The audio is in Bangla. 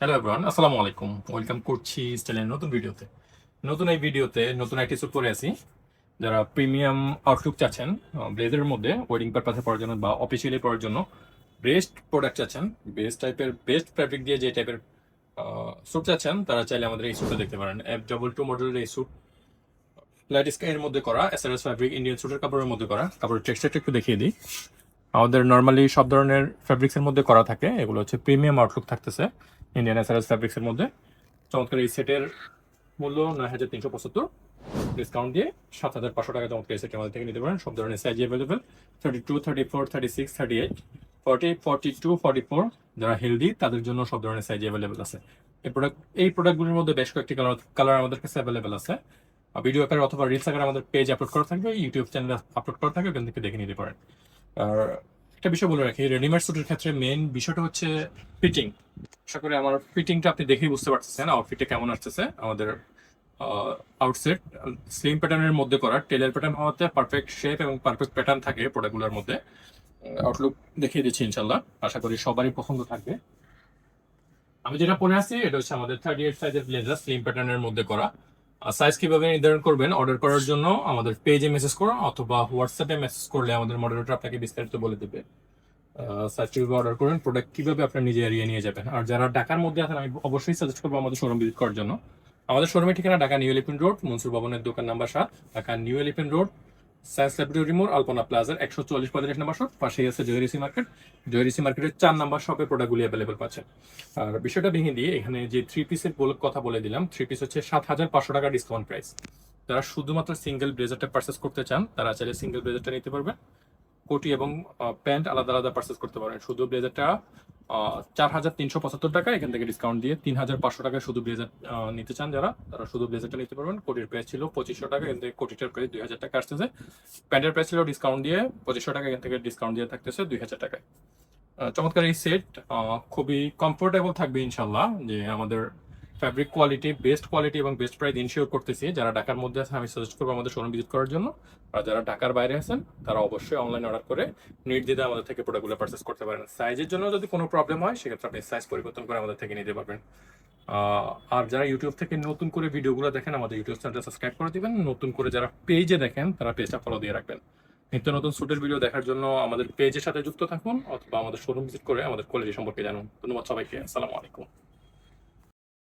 হ্যালো এভরিওয়ান, আসসালামু আলাইকুম। ওয়েলকাম করছি স্টাইলের নতুন ভিডিওতে। নতুন একটি স্যুট পরে আছি। যারা প্রিমিয়াম আউটলুক চাচ্ছেন ব্লেজারের মধ্যে ওয়েডিং পারপাসে পরার জন্য বা অফিসিয়ালি পরার জন্য বেস্ট প্রোডাক্ট চাচ্ছেন, বেস্ট ফ্যাব্রিক দিয়ে যে টাইপের স্যুট চাচ্ছেন, তারা চাইলে আমাদের এই স্যুটটা দেখতে পারেন। F22 মডেলের এই স্যুট লাইট স্কাই এর মধ্যে করা, এসআরএস ফ্যাব্রিক, ইন্ডিয়ান স্যুটের কাপড়ের মধ্যে করা। কাপড়ের টেক্সচারটা একটু দেখিয়ে দিই। আমাদের নর্মালি সব ধরনের ফ্যাব্রিক্সের মধ্যে করা থাকে। এগুলো হচ্ছে প্রিমিয়াম আউটলুক থাকতেছে ইন্ডিয়ান এসআরএস ফ্যাব্রিক্সের মধ্যে। চমৎকার এই সেটের মূল্য ৯,৩৭৫, ডিসকাউন্ট দিয়ে ৭,৫০০ টাকা চমৎকার এই সেটটি আমাদের থেকে নিতে পারেন। সব ধরনের সাইজ অ্যাভেলেবেল, 32, 34, 36, 38, 40, 42, 44। যারা হেলদি তাদের জন্য সব ধরনের সাইজ অ্যাভেলেবেল আছে। এই প্রোডাক্টগুলির মধ্যে বেশ কয়েকটি কালার আমাদের কাছে অ্যাভেলেবেল আছে। ভিডিও আকারে অথবা রিলস আকারে আমাদের পেজ আপলোড করা থাকবে, ইউটিউব চ্যানেলে আপলোড করা থাকবে, ওখান থেকে দেখে নিতে পারেন। আর একটা বিষয় বলে রাখি, রেডিমেড স্যুটের ক্ষেত্রে মেইন বিষয়টা হচ্ছে ফিটিং। আশা করি আমার ফিটিংটা আপনি দেখেই বুঝতে পারতেছেন আউটফিটে কেমন আসতেছে। আমাদের আউটসেট স্লিম প্যাটার্নের মধ্যে করা, টেলের প্যাটার্ন হওয়াতে পারফেক্ট শেপ এবং পারফেক্ট প্যাটার্ন থাকে প্রোডাক্টগুলোর মধ্যে। আউটলুক দেখিয়ে দিচ্ছি ইনশাল্লাহ, আশা করি সবারই পছন্দ থাকবে। আমি যেটা পরে আছি এটা হচ্ছে আমাদের 38 সাইজের ব্লেজার, স্লিম প্যাটার্নের মধ্যে করা। সাইজ কিভাবে নির্ধারণ করবেন অর্ডার করার জন্য আমাদের পেজে মেসেজ করো অথবা হোয়াটসঅ্যাপে মেসেজ করলে আমাদের মডারেটর আপনাকে বিস্তারিত বলে দেবে সাইজ কিভাবে অর্ডার করবেন, প্রোডাক্ট কিভাবে আপনার নিজে এরিয়া নিয়ে যাবেন। আর যারা ঢাকার মধ্যে আছেন আমি অবশ্যই সাজেস্ট করবো আমাদের শোরুম ভিজিট করার জন্য। আমাদের শোরুমের ঠিকানা Dhaka new elephant road, Mansur ভবনের দোকান number 7, Dhaka new elephant road, science laboratory মোড়, আলপনা প্লাজার 144-45 নম্বর শপ, পাশেই আছে জয়রিসি মার্কেট। জয়রিসি মার্কেটের 4 নাম্বার শপে প্রোডাক্টগুলি অ্যাভেলেবল পাচ্ছেন। আর বিষয়টা ভেঙে দিয়ে এখানে যে 3 পিসের কথা বলে দিলাম, 3 পিস হচ্ছে 7,500 টাকা ডিসকাউন্ট প্রাইস। যারা শুধুমাত্র সিঙ্গেল ব্লেজারটা পারচেস করতে চান তারা চাইলে সিঙ্গেল ব্লেজারটা নিতে পারবেন। কোটি এবং প্যান্ট আলাদা আলাদা পারচেস করতে পারেন। শুধু ব্লেজারটা 4,375 টাকা, এখান থেকে ডিসকাউন্ট দিয়ে 3,500 টাকায় শুধু ব্লেজার নিতে চান যারা, তারা শুধু ব্লেজারটা নিতে পারবেন। কোটির প্রাইস ছিল 2,500 টাকা, এখান থেকে কোটিটার প্রাইস 2,000 টাকা আসতেছে। প্যান্টের প্রাইস ছিল ডিসকাউন্ট দিয়ে 2,500 টাকা, এখান থেকে ডিসকাউন্ট দিয়ে থাকতেছে 2,000 টাকায়। চমৎকার এই সেট খুবই কমফোর্টেবল থাকবে ইনশাল্লাহ। যে আমাদের ফ্যাব্রিক কোয়ালিটি, বেস্ট কোয়ালিটি এবং বেস্ট প্রাইস ইনশিওর করতেছি। যারা ঢাকার মধ্যে আছেন আমি সাজেস্ট করবো আমাদের শোরুম ভিজিট করার জন্য। আর যারা ঢাকার বাইরে আছেন তারা অবশ্যই অনলাইন অর্ডার করে নির্দ্বিধায় আমাদের থেকে প্রোডাক্টগুলো পারচেস করতে পারেন। সাইজের জন্য যদি কোনো প্রবলেম হয় সেক্ষেত্রে আপনি সাইজ পরিবর্তন করে আমাদের থেকে নিতে পারবেন। আর যারা ইউটিউব থেকে নতুন করে ভিডিওগুলো দেখেন আমাদের ইউটিউব চ্যানেলটা সাবস্ক্রাইব করে দিবেন। নতুন করে যারা পেজে দেখেন তারা পেজটা ফলো দিয়ে রাখবেন। নিত্য নতুন স্যুটের ভিডিও দেখার জন্য আমাদের পেজের সাথে যুক্ত থাকুন অথবা আমাদের শোরুম ভিজিট করে আমাদের কোয়ালিটি সম্পর্কে জানুন। ধন্যবাদ সবাইকে, আসসালামু আলাইকুম।